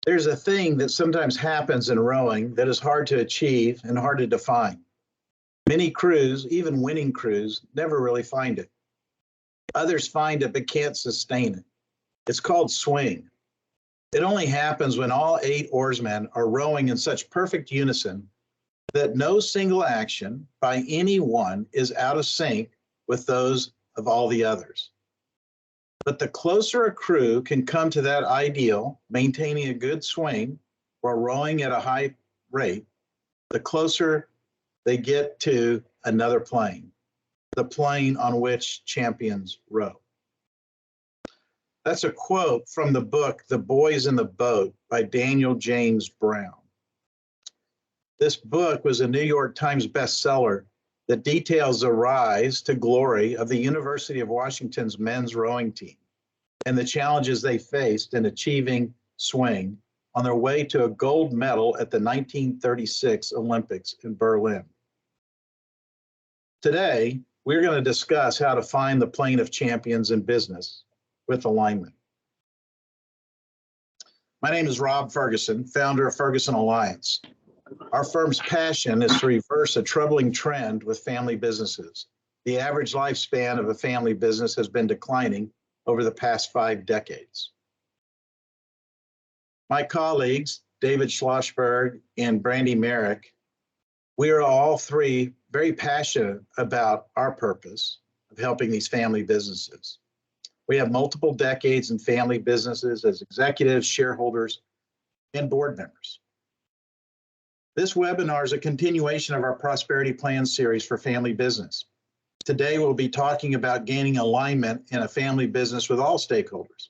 There's a thing that sometimes happens in rowing that is hard to achieve and hard to define. Many crews, even winning crews, never really find it. Others find it but can't sustain it. It's called swing. It only happens when all 8 oarsmen are rowing in such perfect unison that no single action by any one is out of sync with those of all the others. But the closer a crew can come to that ideal, maintaining a good swing while rowing at a high rate, the closer they get to another plane, the plane on which champions row. That's a quote from the book, The Boys in the Boat by Daniel James Brown. This book was a New York Times bestseller that details the rise to glory of the University of Washington's men's rowing team and the challenges they faced in achieving swing on their way to a gold medal at the 1936 Olympics in Berlin. Today, we're going to discuss how to find the plane of champions in business with alignment. My name is Rob Ferguson, founder of Ferguson Alliance. Our firm's passion is to reverse a troubling trend with family businesses. The average lifespan of a family business has been declining over the past 5 decades. My colleagues, David Schlossberg and Brandy Merrick, we are all 3 very passionate about our purpose of helping these family businesses. We have multiple decades in family businesses as executives, shareholders, and board members. This webinar is a continuation of our Prosperity Plan series for family business. Today, we'll be talking about gaining alignment in a family business with all stakeholders.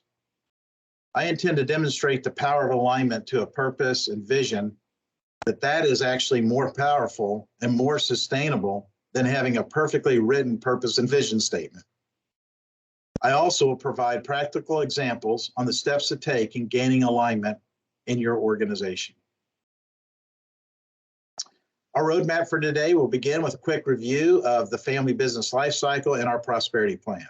I intend to demonstrate the power of alignment to a purpose and vision, that is actually more powerful and more sustainable than having a perfectly written purpose and vision statement. I also will provide practical examples on the steps to take in gaining alignment in your organization. Our roadmap for today will begin with a quick review of the family business life cycle and our prosperity plan.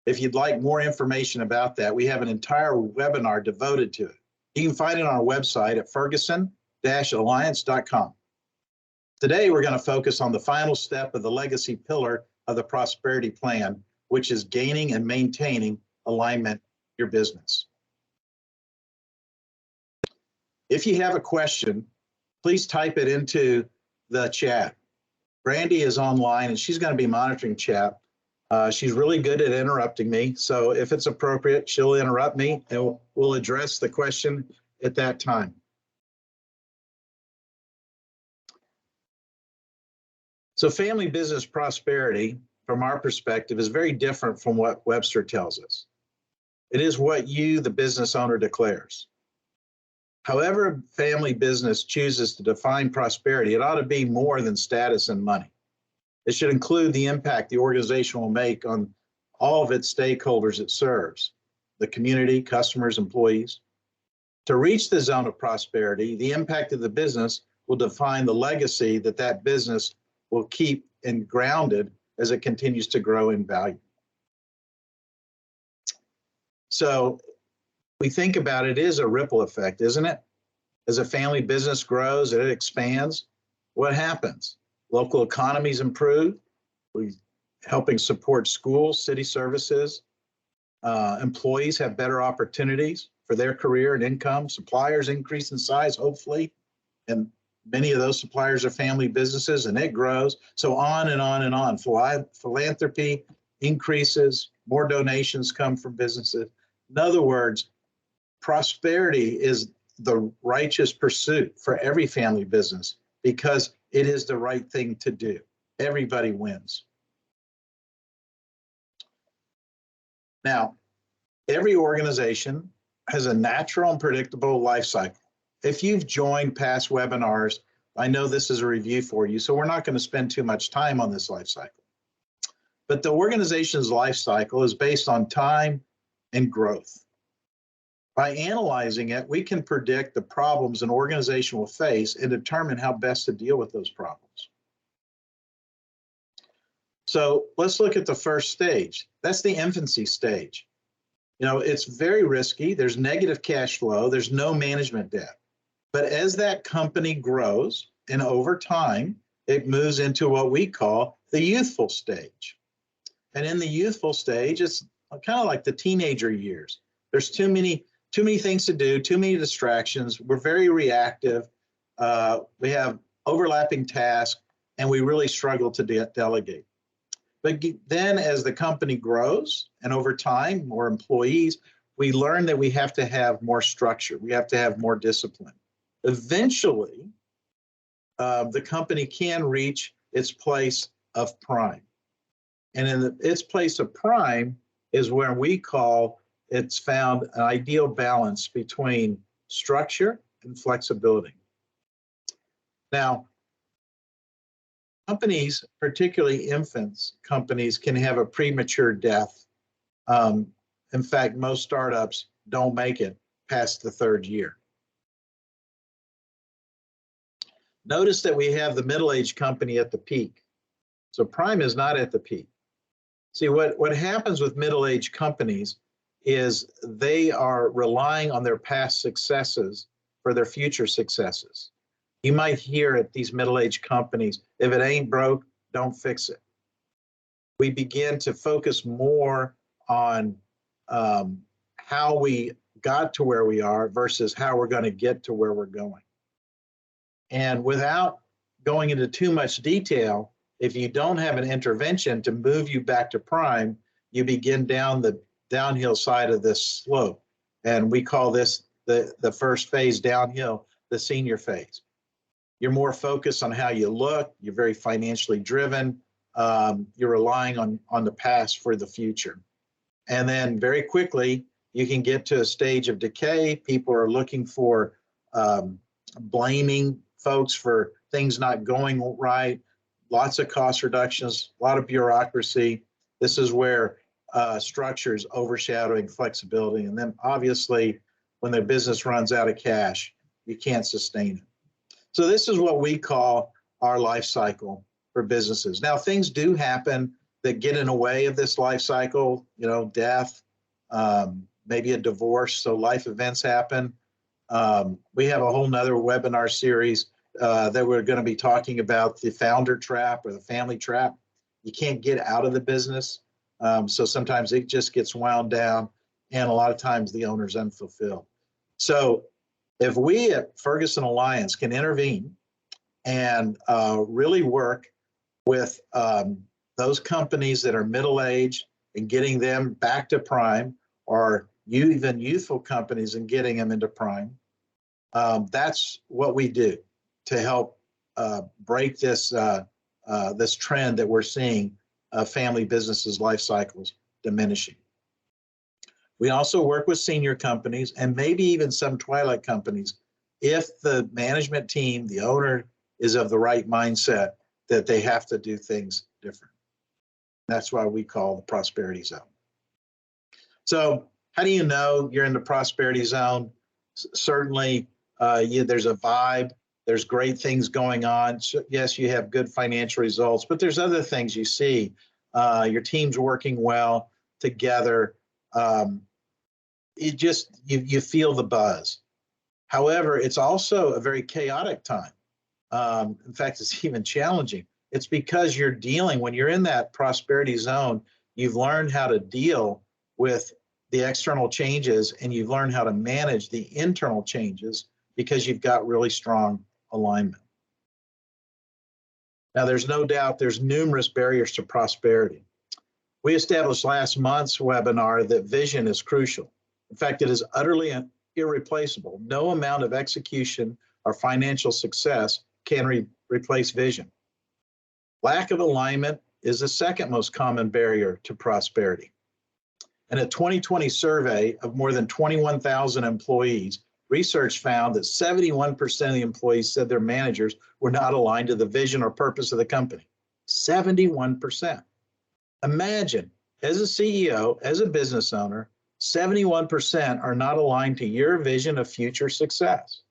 If you'd like more information about that, we have an entire webinar devoted to it. You can find it on our website at ferguson-alliance.com. Today, we're going to focus on the final step of the legacy pillar of the prosperity plan, which is gaining and maintaining alignment in your business. If you have a question, please type it into the chat. Brandy is online and she's going to be monitoring chat. She's really good at interrupting me. So if it's appropriate, she'll interrupt me and we'll address the question at that time. So family business prosperity, from our perspective, is very different from what Webster tells us. It is what you, the business owner, declares. However, family business chooses to define prosperity, it ought to be more than status and money. It should include the impact the organization will make on all of its stakeholders it serves, the community, customers, employees. To reach the zone of prosperity, the impact of the business will define the legacy that that business will keep and grounded as it continues to grow in value. So we think about it is a ripple effect, isn't it? As a family business grows and it expands, what happens? Local economies improve. We're helping support schools, city services. Employees have better opportunities for their career and income. Suppliers increase in size, hopefully. And many of those suppliers are family businesses and it grows. So on and on and on. Philanthropy increases, more donations come from businesses. In other words, prosperity is the righteous pursuit for every family business because it is the right thing to do. Everybody wins. Now, every organization has a natural and predictable life cycle. If you've joined past webinars, I know this is a review for you, so we're not going to spend too much time on this life cycle. But the organization's life cycle is based on time and growth. By analyzing it, we can predict the problems an organization will face and determine how best to deal with those problems. So let's look at the first stage. That's the infancy stage. You know, it's very risky. There's negative cash flow. There's no management debt. But as that company grows and over time, it moves into what we call the youthful stage. And in the youthful stage, it's kind of like the teenager years. There's too many things to do, too many distractions. We're very reactive. We have overlapping tasks, and we really struggle to delegate. But then as the company grows and over time, more employees, we learn that we have to have more structure. We have to have more discipline. Eventually, the company can reach its place of prime. And in its place of prime is where we call it's found an ideal balance between structure and flexibility. Now, companies, particularly infants companies, can have a premature death. In fact, most startups don't make it past the third year. Notice that we have the middle-aged company at the peak. So prime is not at the peak. See, what happens with middle-aged companies is they are relying on their past successes for their future successes. You might hear at these middle-aged companies, if it ain't broke, don't fix it. We begin to focus more on how we got to where we are versus how we're going to get to where we're going. And without going into too much detail, if you don't have an intervention to move you back to prime, you begin down the downhill side of this slope. And we call this the first phase downhill, the senior phase. You're more focused on how you look. You're very financially driven. You're relying on the past for the future. And then very quickly, you can get to a stage of decay. People are looking for blaming folks for things not going right, lots of cost reductions, a lot of bureaucracy. This is where structure is overshadowing flexibility. And then obviously, when their business runs out of cash, you can't sustain it. So this is what we call our life cycle for businesses. Now, things do happen that get in the way of this life cycle, you know, death, maybe a divorce, so life events happen. We have a whole nother webinar series that we're going to be talking about the founder trap or the family trap. You can't get out of the business. So sometimes it just gets wound down, and a lot of times the owner's unfulfilled. So if we at Ferguson Alliance can intervene and really work with those companies that are middle-aged and getting them back to prime, or even youthful companies and getting them into prime, that's what we do to help break this this trend that we're seeing family businesses' life cycles diminishing. We also work with senior companies and maybe even some twilight companies if the management team, the owner, is of the right mindset that they have to do things different. That's why we call the prosperity zone. So how do you know you're in the prosperity zone? Certainly, there's a vibe. There's great things going on. So, yes, you have good financial results, but there's other things you see. Your team's working well together. You feel the buzz. However, it's also a very chaotic time. In fact, it's even challenging. It's because you're dealing, when you're in that prosperity zone, you've learned how to deal with the external changes and you've learned how to manage the internal changes because you've got really strong alignment. Now, there's no doubt there's numerous barriers to prosperity. We established last month's webinar that vision is crucial. In fact, it is utterly irreplaceable. No amount of execution or financial success can replace vision. Lack of alignment is the second most common barrier to prosperity. In a 2020 survey of more than 21,000 employees, research found that 71% of the employees said their managers were not aligned to the vision or purpose of the company. 71%. Imagine, as a CEO, as a business owner, 71% are not aligned to your vision of future success.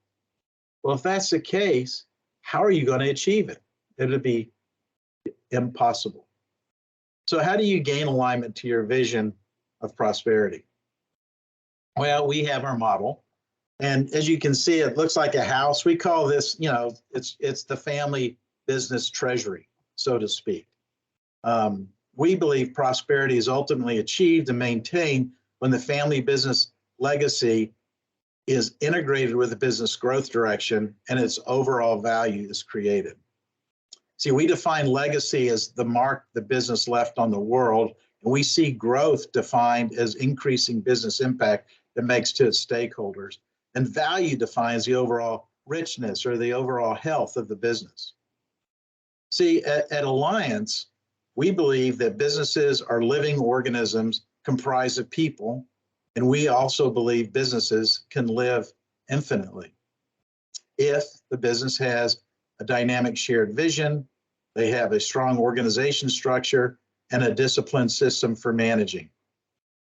Well, if that's the case, how are you going to achieve it? It'll be impossible. So how do you gain alignment to your vision of prosperity? Well, we have our model. And as you can see, it looks like a house. We call this, it's the family business treasury, so to speak. We believe prosperity is ultimately achieved and maintained when the family business legacy is integrated with the business growth direction and its overall value is created. See, we define legacy as the mark the business left on the world, and we see growth defined as increasing business impact that makes to its stakeholders. And value defines the overall richness or the overall health of the business. See, at Alliance, we believe that businesses are living organisms comprised of people, and we also believe businesses can live infinitely if the business has a dynamic shared vision, they have a strong organization structure, and a disciplined system for managing.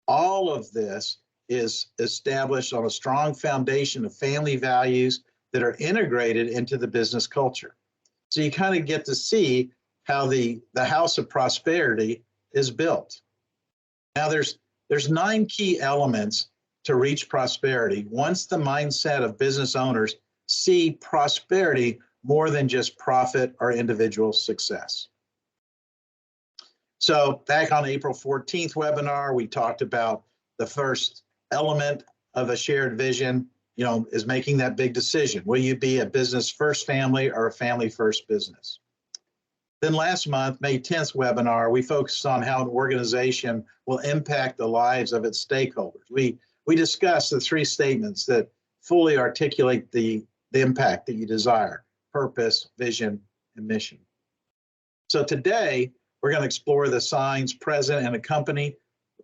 All of this is established on a strong foundation of family values that are integrated into the business culture. So you kind of get to see how the house of prosperity is built. Now there's 9 key elements to reach prosperity once the mindset of business owners see prosperity more than just profit or individual success. So back on April 14th webinar, we talked about the first element of a shared vision, is making that big decision. Will you be a business first family or a family first business? Then last month, May 10th webinar, we focused on how an organization will impact the lives of its stakeholders. We discussed the 3 statements that fully articulate the impact that you desire: purpose, vision, and mission. So today, we're going to explore the signs present in a company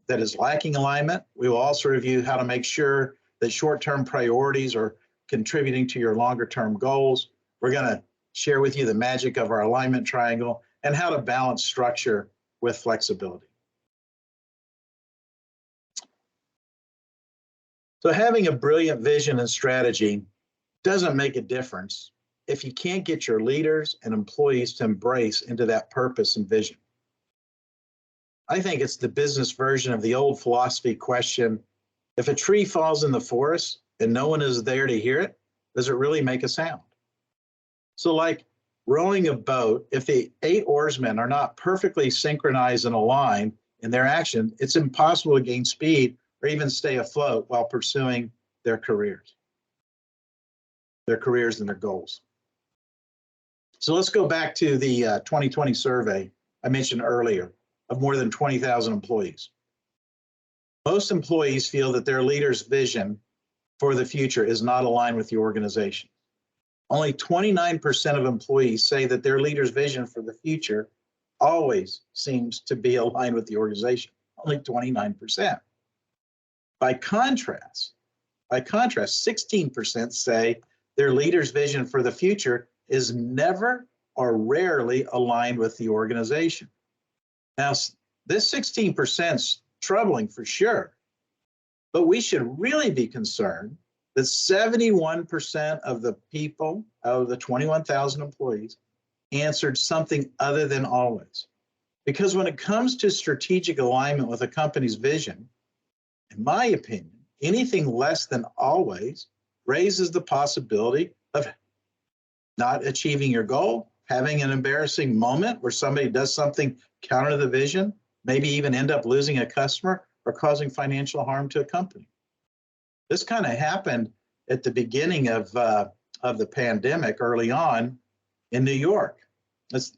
that is lacking alignment. We will also review how to make sure that short-term priorities are contributing to your longer-term goals. We're going to share with you the magic of our alignment triangle and how to balance structure with flexibility. So having a brilliant vision and strategy doesn't make a difference if you can't get your leaders and employees to embrace into that purpose and vision. I think it's the business version of the old philosophy question: if a tree falls in the forest and no one is there to hear it, does it really make a sound? So like rowing a boat, if the 8 oarsmen are not perfectly synchronized and aligned in their action, it's impossible to gain speed or even stay afloat while pursuing their careers and their goals. So let's go back to the 2020 survey I mentioned earlier of more than 20,000 employees. Most employees feel that their leader's vision for the future is not aligned with the organization. Only 29% of employees say that their leader's vision for the future always seems to be aligned with the organization. Only 29%. By contrast, 16% say their leader's vision for the future is never or rarely aligned with the organization. Now, this 16% is troubling for sure, but we should really be concerned that 71% of the people out of the 21,000 employees answered something other than always. Because when it comes to strategic alignment with a company's vision, in my opinion, anything less than always raises the possibility of not achieving your goal, having an embarrassing moment where somebody does something counter to the vision, maybe even end up losing a customer or causing financial harm to a company. This kind of happened at the beginning of the pandemic early on in New York.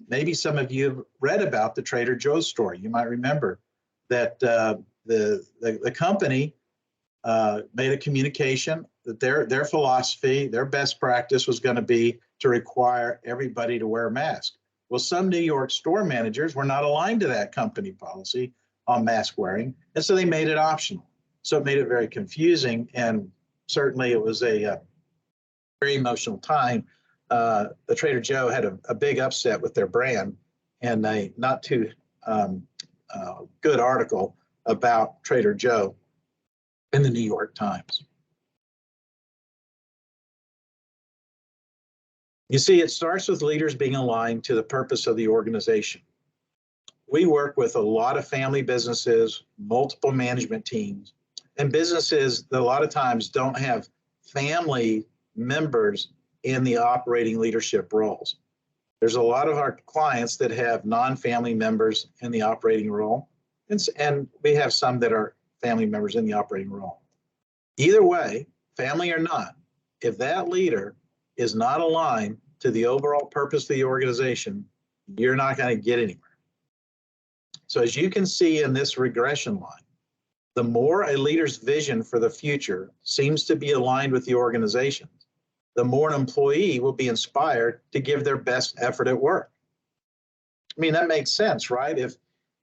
Maybe some of you have read about the Trader Joe's story. You might remember that the company made a communication that their philosophy, their best practice was going to be to require everybody to wear a mask. Well, some New York store managers were not aligned to that company policy on mask wearing, and so they made it optional. So it made it very confusing, and certainly it was a very emotional time. The Trader Joe had a big upset with their brand, and a not too good article about Trader Joe in the New York Times. You see, it starts with leaders being aligned to the purpose of the organization. We work with a lot of family businesses, multiple management teams, And businesses that a lot of times don't have family members in the operating leadership roles. There's a lot of our clients that have non-family members in the operating role, and we have some that are family members in the operating role. Either way, family or not, if that leader is not aligned to the overall purpose of the organization, you're not going to get anywhere. So as you can see in this regression line, the more a leader's vision for the future seems to be aligned with the organization, the more an employee will be inspired to give their best effort at work. I mean, that makes sense, right?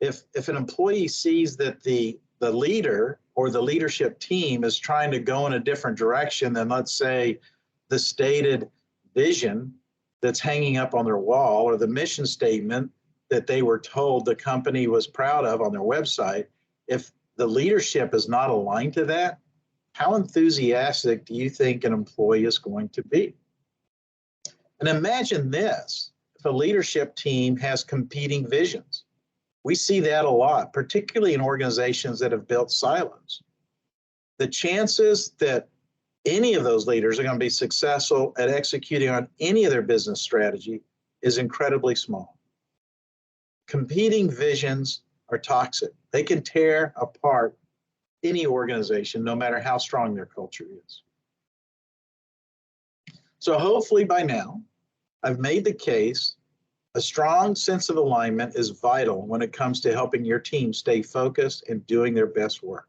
If an employee sees that the leader or the leadership team is trying to go in a different direction than, let's say, the stated vision that's hanging up on their wall or the mission statement that they were told the company was proud of on their website, if the leadership is not aligned to that, how enthusiastic do you think an employee is going to be? And imagine this, if a leadership team has competing visions. We see that a lot, particularly in organizations that have built silos. The chances that any of those leaders are going to be successful at executing on any of their business strategy is incredibly small. Competing visions are toxic. They can tear apart any organization, no matter how strong their culture is. So hopefully by now, I've made the case a strong sense of alignment is vital when it comes to helping your team stay focused and doing their best work.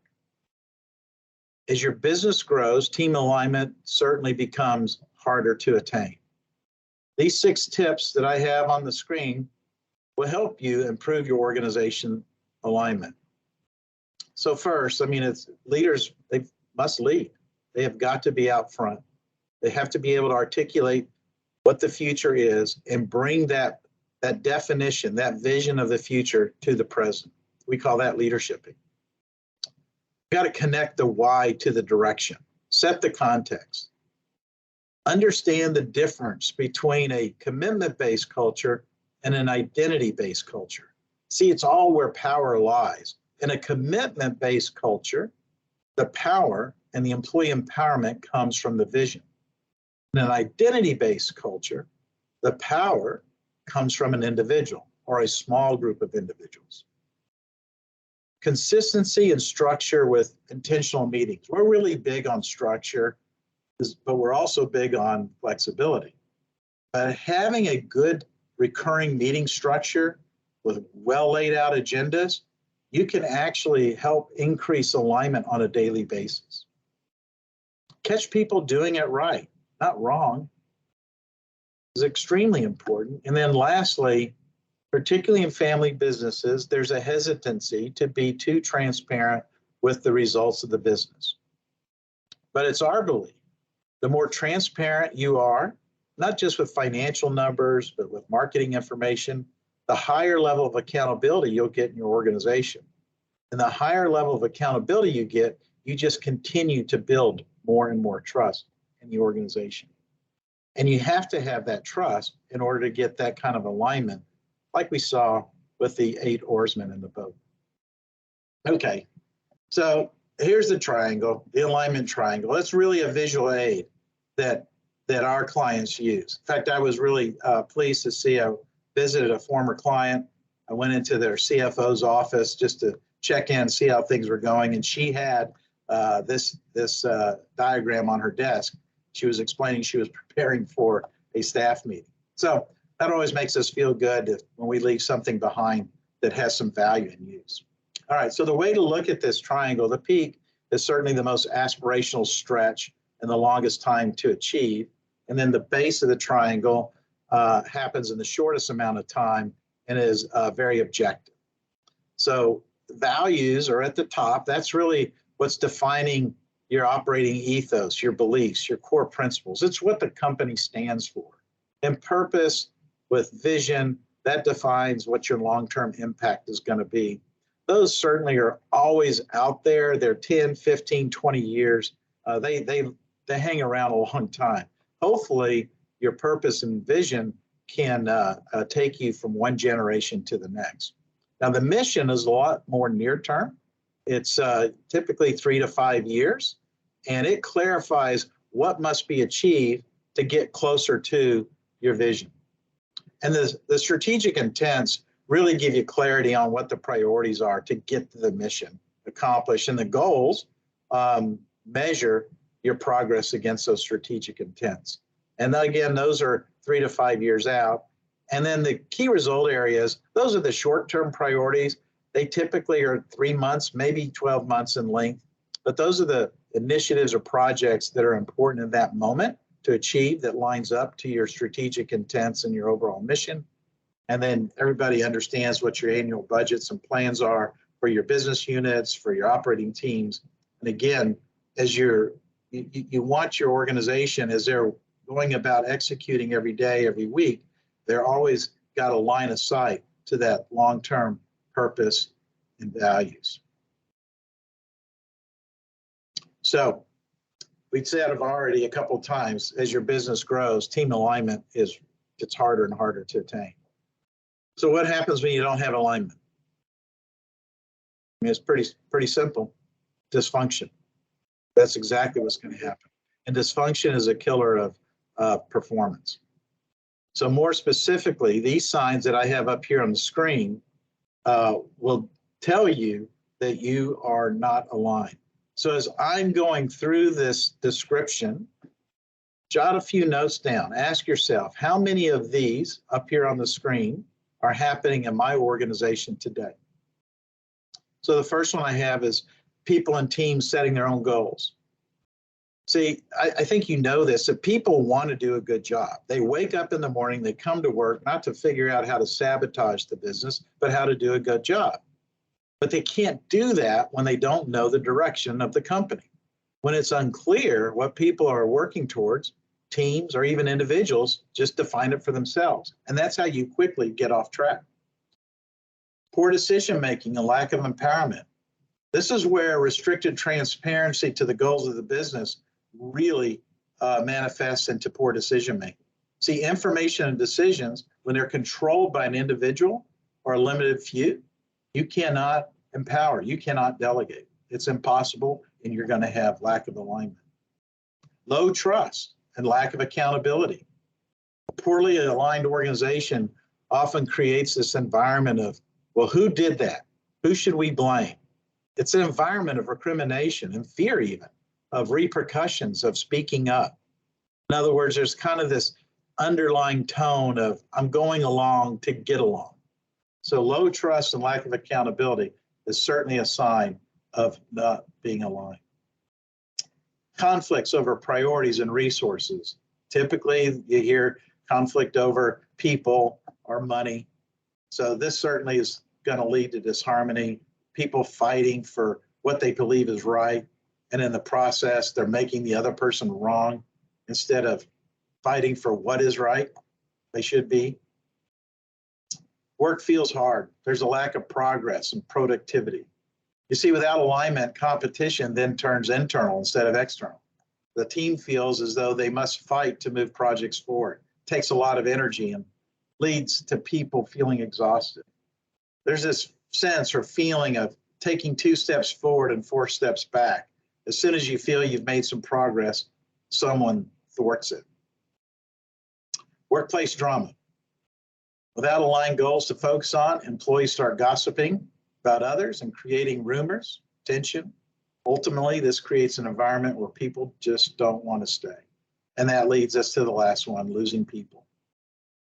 As your business grows, team alignment certainly becomes harder to attain. These 6 tips that I have on the screen will help you improve your organization alignment. So first, I mean, it's leaders, they must lead. They have got to be out front. They have to be able to articulate what the future is and bring that definition, that vision of the future to the present. We call that leadershiping. You've got to connect the why to the direction, set the context. Understand the difference between a commitment-based culture and an identity-based culture. See, it's all where power lies. In a commitment-based culture, the power and the employee empowerment comes from the vision. In an identity-based culture, the power comes from an individual or a small group of individuals. Consistency and structure with intentional meetings. We're really big on structure, but we're also big on flexibility. But having a good recurring meeting structure with well laid out agendas, you can actually help increase alignment on a daily basis. Catch people doing it right, not wrong, is extremely important. And then lastly, particularly in family businesses, there's a hesitancy to be too transparent with the results of the business. But it's our belief, the more transparent you are, not just with financial numbers, but with marketing information, the higher level of accountability you'll get in your organization. And the higher level of accountability you get, you just continue to build more and more trust in the organization. And you have to have that trust in order to get that kind of alignment, like we saw with the 8 oarsmen in the boat. Okay, so here's the triangle, the alignment triangle. That's really a visual aid that our clients use. In fact, I was really pleased to see, I visited a former client. I went into their CFO's office just to check in, see how things were going, and she had this diagram on her desk. She was explaining she was preparing for a staff meeting. So that always makes us feel good when we leave something behind that has some value and use. All right, so the way to look at this triangle, the peak is certainly the most aspirational stretch and the longest time to achieve. And then the base of the triangle happens in the shortest amount of time and is very objective. So values are at the top. That's really what's defining your operating ethos, your beliefs, your core principles. It's what the company stands for. And purpose with vision, that defines what your long-term impact is going to be. Those certainly are always out there. They're 10, 15, 20 years. They hang around a long time. Hopefully, your purpose and vision can take you from one generation to the next. Now, the mission is a lot more near term. It's typically 3 to 5 years, and it clarifies what must be achieved to get closer to your vision. And the strategic intents really give you clarity on what the priorities are to get to the mission accomplished, and the goals measure your progress against those strategic intents. And then again, those are 3 to 5 years out. And then the key result areas, those are the short-term priorities. They typically are 3 months, maybe 12 months in length, but those are the initiatives or projects that are important in that moment to achieve that lines up to your strategic intents and your overall mission. And then everybody understands what your annual budgets and plans are for your business units, for your operating teams. And again, as you want your organization, as they're going about executing every day, every week, they're always got a line of sight to that long-term purpose and values. So we said it already a couple of times, as your business grows, team alignment gets harder and harder to attain. So what happens when you don't have alignment? I mean, it's pretty simple. Dysfunction. That's exactly what's going to happen. And dysfunction is a killer of performance. So more specifically, these signs that I have up here on the screen will tell you that you are not aligned. So as I'm going through this description, jot a few notes down. Ask yourself, how many of these up here on the screen are happening in my organization today? So the first one I have is people and teams setting their own goals. See, I think you know this, that people want to do a good job. They wake up in the morning, they come to work, not to figure out how to sabotage the business, but how to do a good job. But they can't do that when they don't know the direction of the company. When it's unclear what people are working towards, teams or even individuals just define it for themselves. And that's how you quickly get off track. Poor decision-making and lack of empowerment. This is where restricted transparency to the goals of the business really manifests into poor decision-making. See, information and decisions, when they're controlled by an individual or a limited few, you cannot empower, you cannot delegate. It's impossible, and you're going to have lack of alignment. Low trust and lack of accountability. A poorly aligned organization often creates this environment of, well, who did that? Who should we blame? It's an environment of recrimination and fear even, of repercussions, of speaking up. In other words, there's kind of this underlying tone of, I'm going along to get along. So low trust and lack of accountability is certainly a sign of not being aligned. Conflicts over priorities and resources. Typically, you hear conflict over people or money. So this certainly is going to lead to disharmony, people fighting for what they believe is right. And in the process, they're making the other person wrong instead of fighting for what is right, they should be. Work feels hard. There's a lack of progress and productivity. You see, without alignment, competition then turns internal instead of external. The team feels as though they must fight to move projects forward. It takes a lot of energy and leads to people feeling exhausted. There's this sense or feeling of taking 2 steps forward and 4 steps back. As soon as you feel you've made some progress, someone thwarts it. Workplace drama. Without aligned goals to focus on, employees start gossiping about others and creating rumors, tension. Ultimately, this creates an environment where people just don't want to stay. And that leads us to the last one, losing people.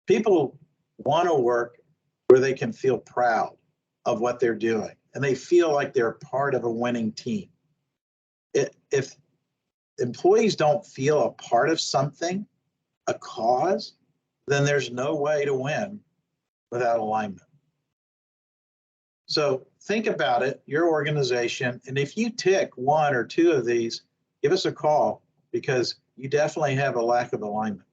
People want to work where they can feel proud of what they're doing, and they feel like they're part of a winning team. If employees don't feel a part of something, a cause, then there's no way to win without alignment. So think about it, your organization, and if you tick 1 or 2 of these, give us a call because you definitely have a lack of alignment.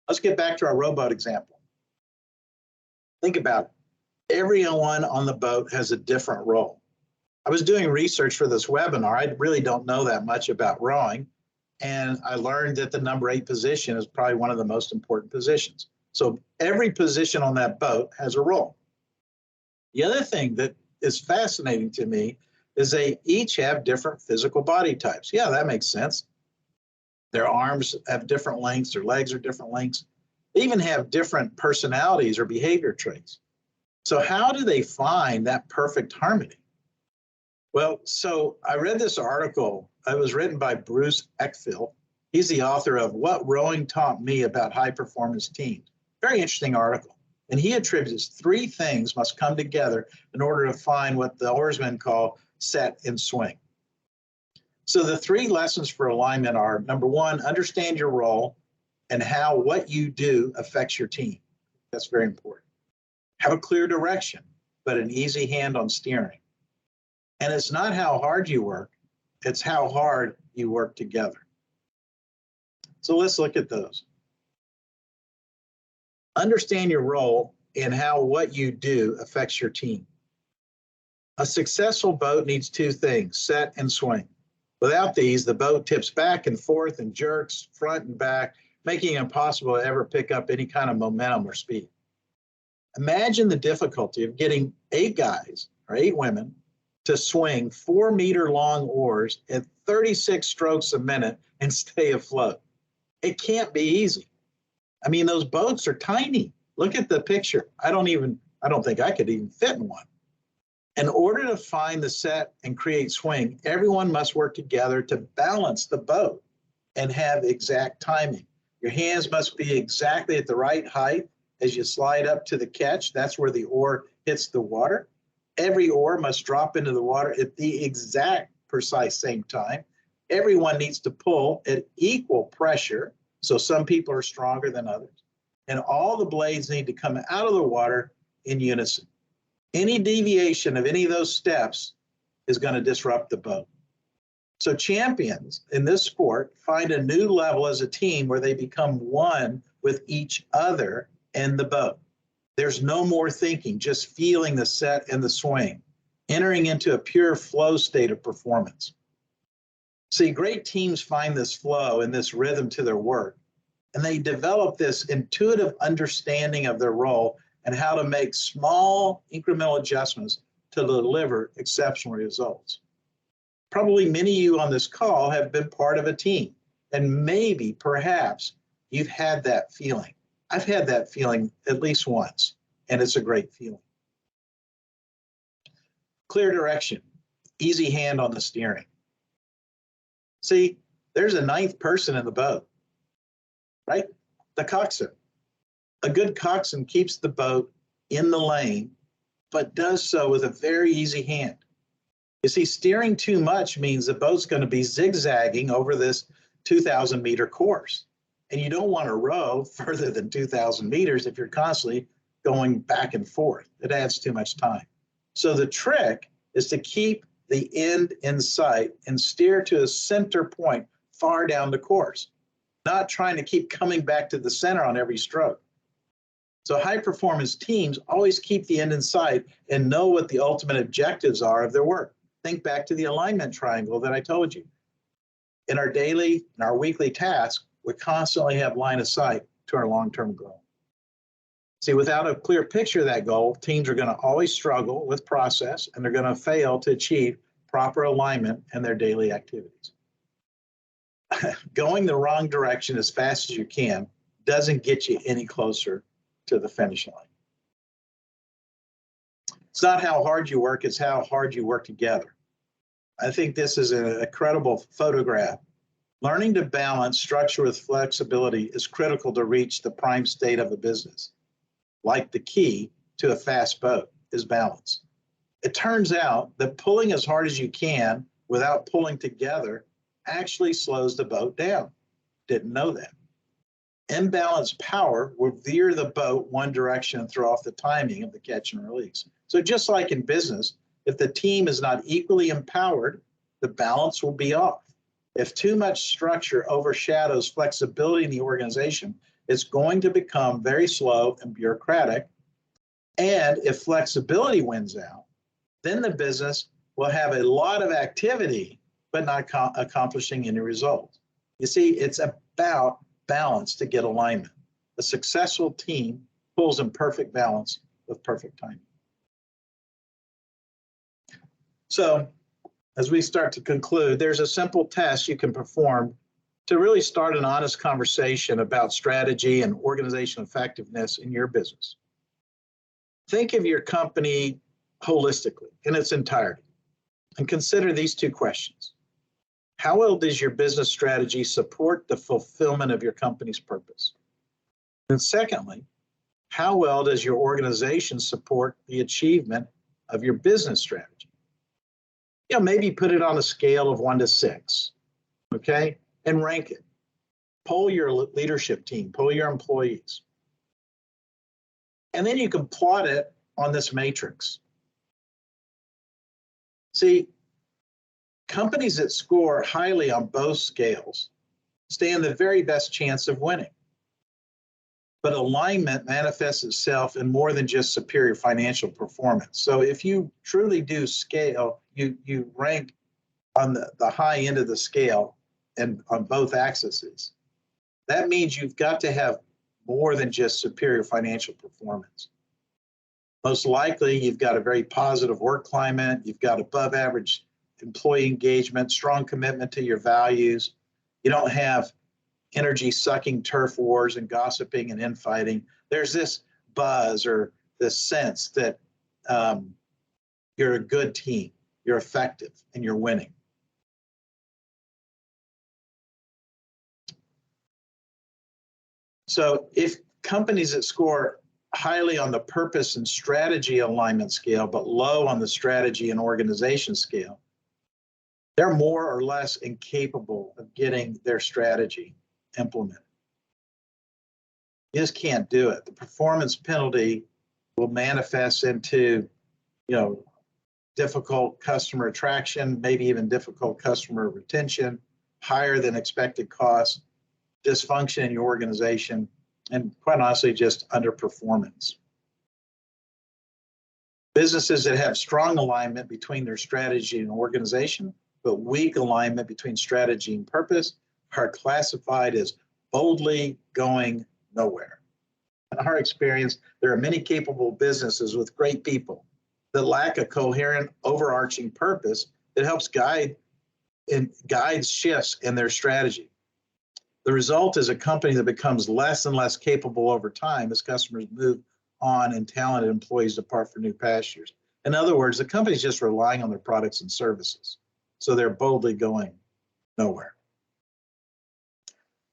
Let's get back to our rowboat example. Think about it. Everyone on the boat has a different role. I was doing research for this webinar. I really don't know that much about rowing, and I learned that the number 8 position is probably one of the most important positions. So every position on that boat has a role. The other thing that is fascinating to me is they each have different physical body types. Yeah, that makes sense. Their arms have different lengths, their legs are different lengths. They even have different personalities or behavior traits. So how do they find that perfect harmony? Well, so I read this article. It was written by Bruce Eckfield. He's the author of What Rowing Taught Me About High Performance Teams. Very interesting article. And he attributes 3 things must come together in order to find what the oarsmen call set and swing. So the 3 lessons for alignment are, number 1, understand your role and how what you do affects your team. That's very important. Have a clear direction, but an easy hand on steering. And it's not how hard you work, it's how hard you work together. So let's look at those. Understand your role and how what you do affects your team. A successful boat needs 2 things, set and swing. Without these, the boat tips back and forth and jerks front and back, making it impossible to ever pick up any kind of momentum or speed. Imagine the difficulty of getting 8 guys or 8 women to swing 4-meter-long oars at 36 strokes a minute and stay afloat. It can't be easy. I mean, those boats are tiny. Look at the picture. I don't think I could even fit in one. In order to find the set and create swing, everyone must work together to balance the boat and have exact timing. Your hands must be exactly at the right height as you slide up to the catch. That's where the oar hits the water. Every oar must drop into the water at the exact precise same time. Everyone needs to pull at equal pressure, so some people are stronger than others. And all the blades need to come out of the water in unison. Any deviation of any of those steps is going to disrupt the boat. So champions in this sport find a new level as a team where they become one with each other and the boat. There's no more thinking, just feeling the set and the swing, entering into a pure flow state of performance. See, great teams find this flow and this rhythm to their work, and they develop this intuitive understanding of their role and how to make small incremental adjustments to deliver exceptional results. Probably many of you on this call have been part of a team, and maybe, perhaps, you've had that feeling. I've had that feeling at least once, and it's a great feeling. Clear direction, easy hand on the steering. See, there's a 9th person in the boat, right? The coxswain. A good coxswain keeps the boat in the lane, but does so with a very easy hand. You see, steering too much means the boat's going to be zigzagging over this 2,000-meter course. And you don't want to row further than 2,000 meters if you're constantly going back and forth. It adds too much time. So the trick is to keep the end in sight and steer to a center point far down the course, not trying to keep coming back to the center on every stroke. So high performance teams always keep the end in sight and know what the ultimate objectives are of their work. Think back to the alignment triangle that I told you. In our daily and our weekly tasks, we constantly have line of sight to our long-term goal. See, without a clear picture of that goal, teams are going to always struggle with process, and they're going to fail to achieve proper alignment in their daily activities. Going the wrong direction as fast as you can doesn't get you any closer to the finish line. It's not how hard you work, it's how hard you work together. I think this is an incredible photograph. Learning to balance structure with flexibility is critical to reach the prime state of a business. Like the key to a fast boat is balance. It turns out that pulling as hard as you can without pulling together actually slows the boat down. Didn't know that. Imbalanced power will veer the boat one direction and throw off the timing of the catch and release. So just like in business, if the team is not equally empowered, the balance will be off. If too much structure overshadows flexibility in the organization, it's going to become very slow and bureaucratic. And if flexibility wins out, then the business will have a lot of activity, but not accomplishing any results. You see, it's about balance to get alignment. A successful team pulls in perfect balance with perfect timing. So as we start to conclude, there's a simple test you can perform to really start an honest conversation about strategy and organizational effectiveness in your business. Think of your company holistically in its entirety and consider these two questions. How well does your business strategy support the fulfillment of your company's purpose? And secondly, how well does your organization support the achievement of your business strategy? You know, maybe put it on a scale of 1 to 6, okay? And rank it. Poll your leadership team, poll your employees. And then you can plot it on this matrix. See, companies that score highly on both scales stand the very best chance of winning. But alignment manifests itself in more than just superior financial performance. So if you truly do scale, you rank on the high end of the scale and on both axes. That means you've got to have more than just superior financial performance. Most likely, you've got a very positive work climate, you've got above average employee engagement, strong commitment to your values. You don't have energy sucking turf wars and gossiping and infighting. There's this buzz or this sense that you're a good team, you're effective, and you're winning. So if companies that score highly on the purpose and strategy alignment scale, but low on the strategy and organization scale, they're more or less incapable of getting their strategy implemented. You just can't do it. The performance penalty will manifest into, difficult customer attraction, maybe even difficult customer retention, higher than expected costs, dysfunction in your organization, and quite honestly, just underperformance. Businesses that have strong alignment between their strategy and organization, but weak alignment between strategy and purpose, are classified as boldly going nowhere. In our experience, there are many capable businesses with great people that lack a coherent, overarching purpose that helps guide shifts in their strategy. The result is a company that becomes less and less capable over time as customers move on and talented employees depart for new pastures. In other words, the company's just relying on their products and services, so they're boldly going nowhere.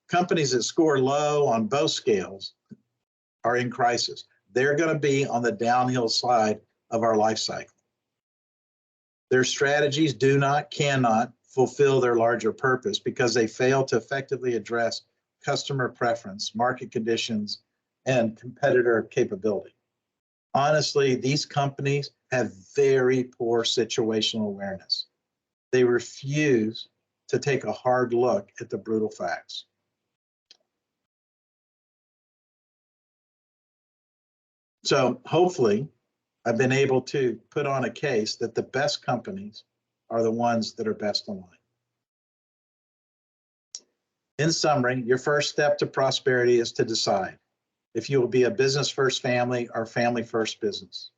Companies that score low on both scales are in crisis. They're going to be on the downhill side of our life cycle. Their strategies cannot fulfill their larger purpose because they fail to effectively address customer preference, market conditions, and competitor capability. Honestly, these companies have very poor situational awareness. They refuse to take a hard look at the brutal facts. So hopefully, I've been able to put on a case that the best companies are the ones that are best aligned. In summary, your first step to prosperity is to decide if you will be a business first family or family first business.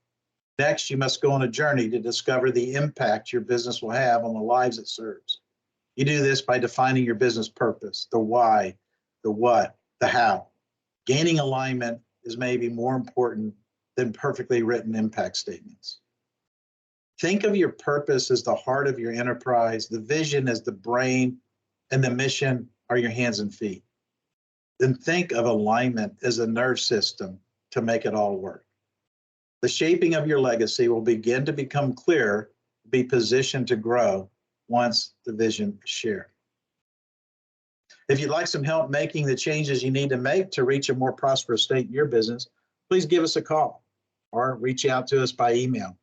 Next, you must go on a journey to discover the impact your business will have on the lives it serves. You do this by defining your business purpose, the why, the what, the how. Gaining alignment is maybe more important than perfectly written impact statements. Think of your purpose as the heart of your enterprise, the vision as the brain, and the mission are your hands and feet. Then think of alignment as a nerve system to make it all work. The shaping of your legacy will begin to become clearer, be positioned to grow once the vision is shared. If you'd like some help making the changes you need to make to reach a more prosperous state in your business, please give us a call or reach out to us by email.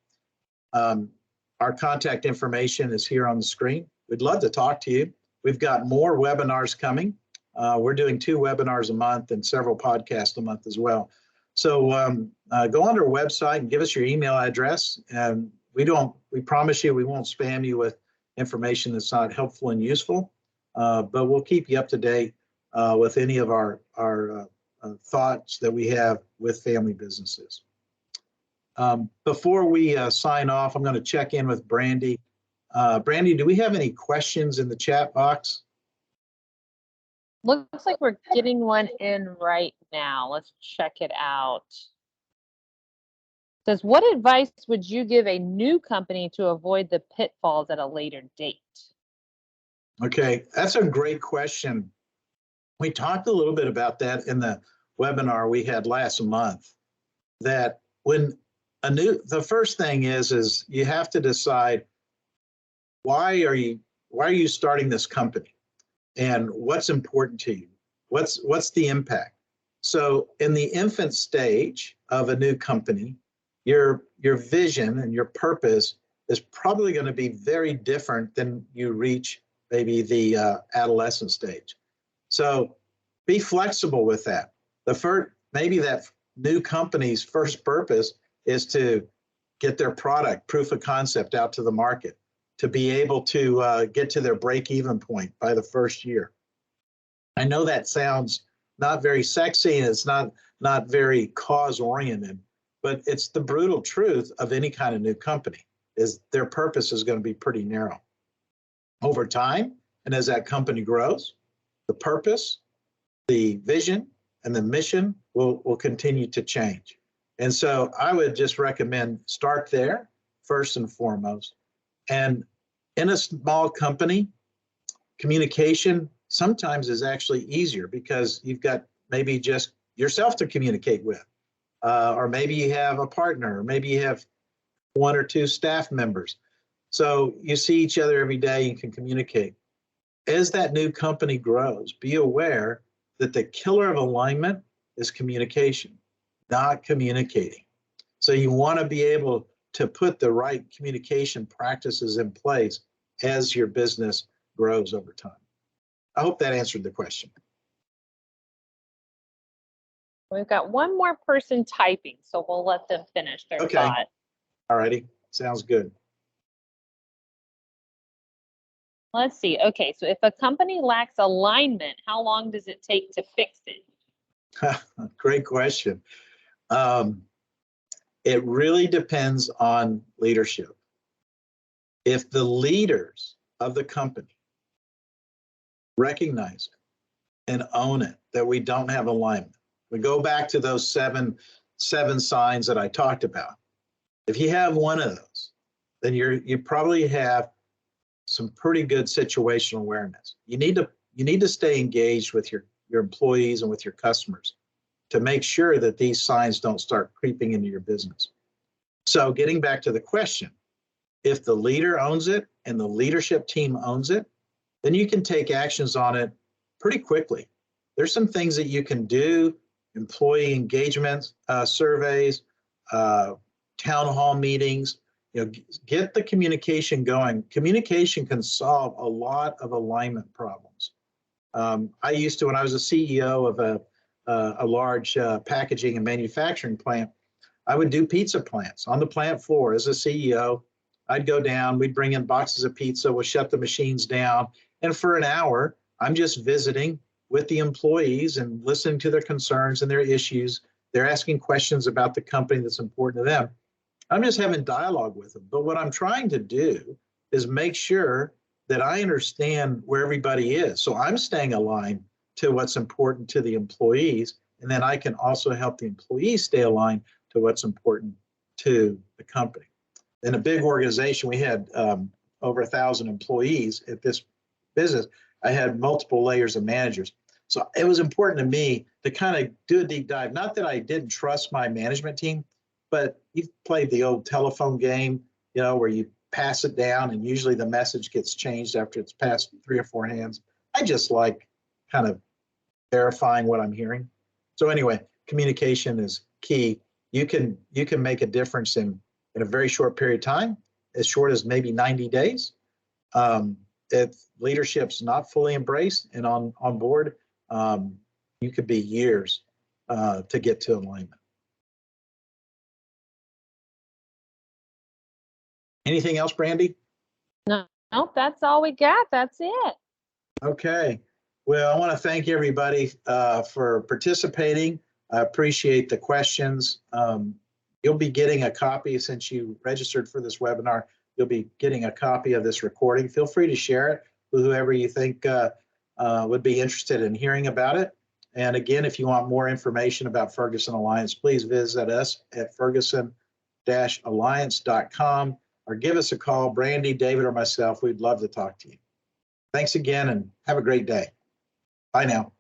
Our contact information is here on the screen. We'd love to talk to you. We've got more webinars coming. We're doing 2 webinars a month and several podcasts a month as well. So go on our website and give us your email address. And we promise you we won't spam you with information that's not helpful and useful, but we'll keep you up to date with any of our thoughts that we have with family businesses. Before we sign off, I'm going to check in with Brandy. Brandy, do we have any questions in the chat box? Looks like we're getting one in right now. Let's check it out. It says, what advice would you give a new company to avoid the pitfalls at a later date? Okay, that's a great question. We talked a little bit about that in the webinar we had last month, that when the first thing is you have to decide why are you starting this company and what's important to you? What's the impact? So in the infant stage of a new company, your vision and your purpose is probably going to be very different than you reach maybe the adolescent stage. So be flexible with that. Maybe that new company's first purpose is to get their product proof of concept out to the market, to be able to get to their break-even point by the first year. I know that sounds not very sexy and it's not very cause-oriented, but it's the brutal truth of any kind of new company, is their purpose is going to be pretty narrow. Over time, and as that company grows, the purpose, the vision, and the mission will continue to change. And so I would just recommend start there first and foremost. And in a small company, communication sometimes is actually easier because you've got maybe just yourself to communicate with, or maybe you have a partner, or maybe you have one or two staff members. So you see each other every day and can communicate. As that new company grows, be aware that the killer of alignment is communication, not communicating. So you want to be able to put the right communication practices in place as your business grows over time. I hope that answered the question. We've got one more person typing, so we'll let them finish their thought. All righty, sounds good. Let's see. Okay, so if a company lacks alignment, how long does it take to fix it? Great question. It really depends on leadership. If the leaders of the company recognize it and own it, that we don't have alignment, we go back to those seven signs that I talked about. If you have one of those, then you probably have some pretty good situational awareness. You need to stay engaged with your employees and with your customers to make sure that these signs don't start creeping into your business. So getting back to the question, if the leader owns it and the leadership team owns it, then you can take actions on it pretty quickly. There's some things that you can do, employee engagement surveys, town hall meetings, get the communication going. Communication can solve a lot of alignment problems. I used to, when I was a CEO of a large packaging and manufacturing plant, I would do pizza plants on the plant floor as a CEO. I'd go down, we'd bring in boxes of pizza, we'll shut the machines down, and for an hour, I'm just visiting with the employees and listening to their concerns and their issues. They're asking questions about the company that's important to them. I'm just having dialogue with them. But what I'm trying to do is make sure that I understand where everybody is. So I'm staying aligned to what's important to the employees, and then I can also help the employees stay aligned to what's important to the company. In a big organization, we had over 1,000 employees at this business. I had multiple layers of managers. So it was important to me to kind of do a deep dive. Not that I didn't trust my management team, but you've played the old telephone game, where you pass it down and usually the message gets changed after it's passed 3 or 4 hands. I just like kind of verifying what I'm hearing. So anyway, communication is key. You can make a difference in a very short period of time, as short as maybe 90 days. If leadership's not fully embraced and on board, you could be years to get to alignment. Anything else, Brandy? No, that's all we got. That's it. Okay. Well, I want to thank everybody for participating. I appreciate the questions. You'll be getting a copy since you registered for this webinar. you'll be getting a copy of this recording. Feel free to share it with whoever you think would be interested in hearing about it. And again, if you want more information about Ferguson Alliance, please visit us at ferguson-alliance.com or give us a call, Brandy, David, or myself. We'd love to talk to you. Thanks again and have a great day. Bye now.